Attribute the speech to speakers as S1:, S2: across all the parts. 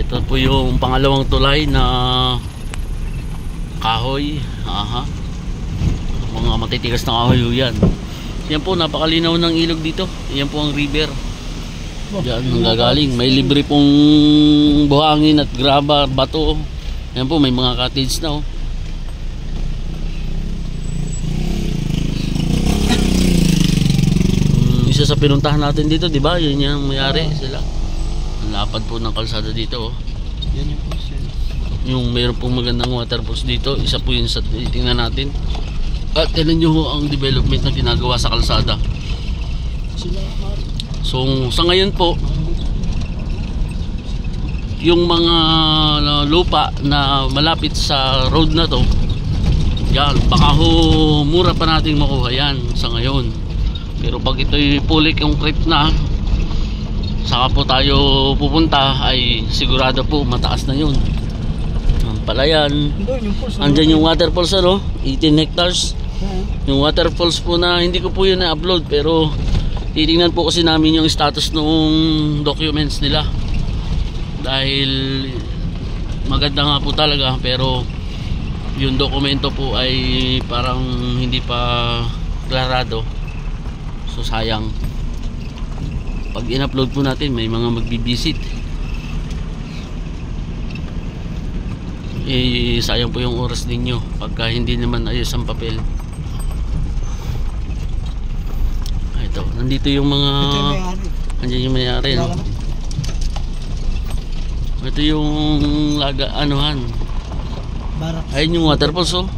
S1: Ito po yung pangalawang tulay na kahoy. Aha. Mga matitigas na kahoy yan. Yan po, napakalinaw ng ilog dito. Yan po ang river. Diyan nanggagaling. May libre pong buhangin at graba, bato. Yan po, may mga cottage na oh. Isa sa pinuntahan natin dito, di ba? Yun yung mayari sila. Ang lapad po ng kalsada dito oh.
S2: Yan yung post yan.
S1: Yung mayroon pong magandang waterfalls dito. Isa po yun sa titingnan natin. At tignan nyo ho ang development na ginagawa sa kalsada. So sa ngayon po, yung mga lupa na malapit sa road na to, yan, baka ho mura pa nating makuha yan sa ngayon. Pero pag ito'y fully concrete na, saka po tayo pupunta, ay sigurado po mataas na yun. Ang palayan, andyan yung waterfalls ano, 18 hectares. Yung waterfalls po na hindi ko po yun na-upload, pero titingnan po kasi namin yung status noong documents nila. Dahil maganda nga po talaga, pero yung dokumento po ay parang hindi pa klarado. So sayang. Pag in-upload po natin, may mga magbibisit. Eh sayang po yung oras ninyo pagka hindi naman ayos ang papel. Ito, nandito yung mga, andyan yung mayari no? Ito yung laga, anuhan, ayun yung waterfalls oh.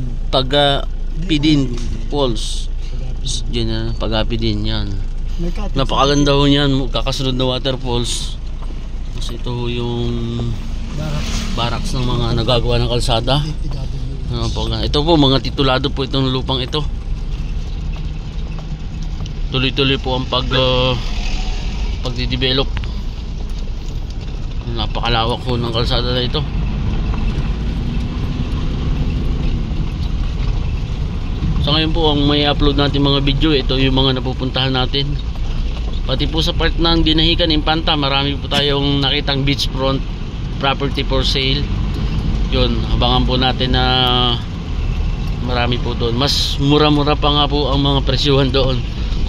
S1: Pagapidin Falls. Diyan na, Pagapidin yan. Napakaganda ho yan, kakasunod na waterfalls. Kasi ito yung barracks ng mga nagagawa ng kalsada. Ito po, mga titulado po itong lupang ito. Tuloy-tuloy po ang pagdidevelop. Napakalawak po ng kalsada na ito. So ngayon po, ang may upload natin mga video, ito yung mga napupuntahan natin. Pati po sa part ng Dinahican, Infanta, marami po tayong nakitang beachfront property for sale. Yun, abangan po natin na marami po doon. Mas mura-mura pa nga po ang mga presyuhan doon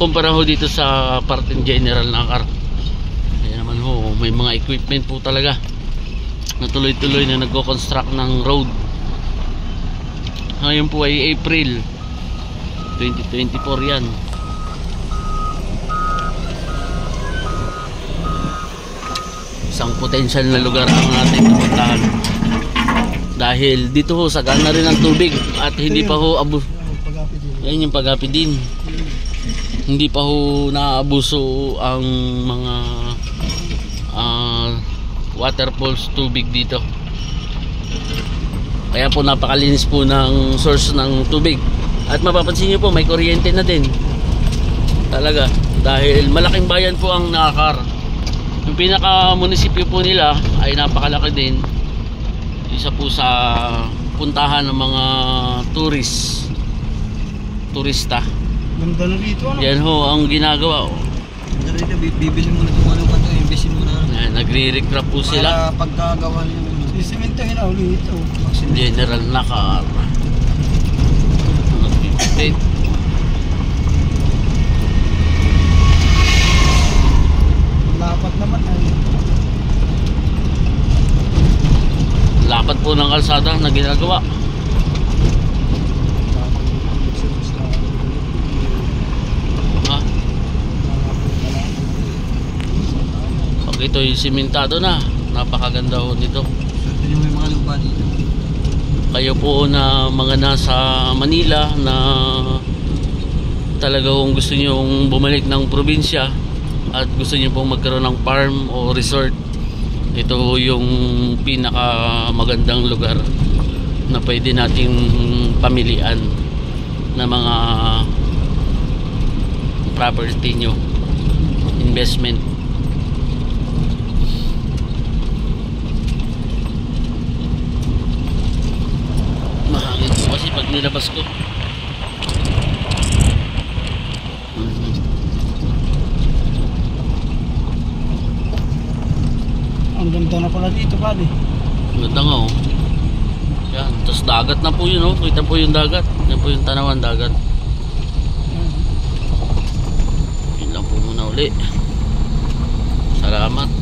S1: kumpara ho dito sa part in general na car. Ayan naman ho, may mga equipment po talaga na tuloy-tuloy na nagko-construct ng road. Ngayon po ay April 2024 yan. Isang potential na lugar ang ating napuntahan. Dahil dito ho sagana rin ang tubig at hindi pa ho yan yung Pagapidin. Hindi pa ho naabuso ang mga waterfalls tubig dito. Kaya po napakalinis po ng source ng tubig. At mapapansin niyo po may kuryente na din. Talaga dahil malaking bayan po ang Nakar. Yung pinaka munisipyo po nila ay napakalaki din. Isa po sa puntahan ng mga turista.
S2: Ganda na rito ano?
S1: Yan ho ang ginagawa oh.
S2: Ganda rito, bibili mo na itong ano pa ito, investin mo na.
S1: Nagre-recraft po sila.
S2: Para pagkagawa niyo. Sisementohin na ulit ito.
S1: General Nakar. Nagpipit.
S2: Lapat naman ay.
S1: Lapat po ng kalsada na ginagawa. Ha? Pag ito'y simentado na, napakaganda ho nito.
S2: Yung may mga lupa dito.
S1: Kayo po na mga nasa Manila na talaga kung gusto nyo bumalik ng probinsya at gusto nyo pong magkaroon ng farm o resort, ito yung pinaka magandang lugar na pwede nating pamilian na mga property nyo, investment. Mahangin po kasi pag nilabas ko.
S3: ganda na pala dito, pare.
S1: Ganda nga oh. Yan, tapos dagat na po yun oh. Kita po yung dagat. Yan po yung tanawan dagat. Yun lang po muna uli. Salamat.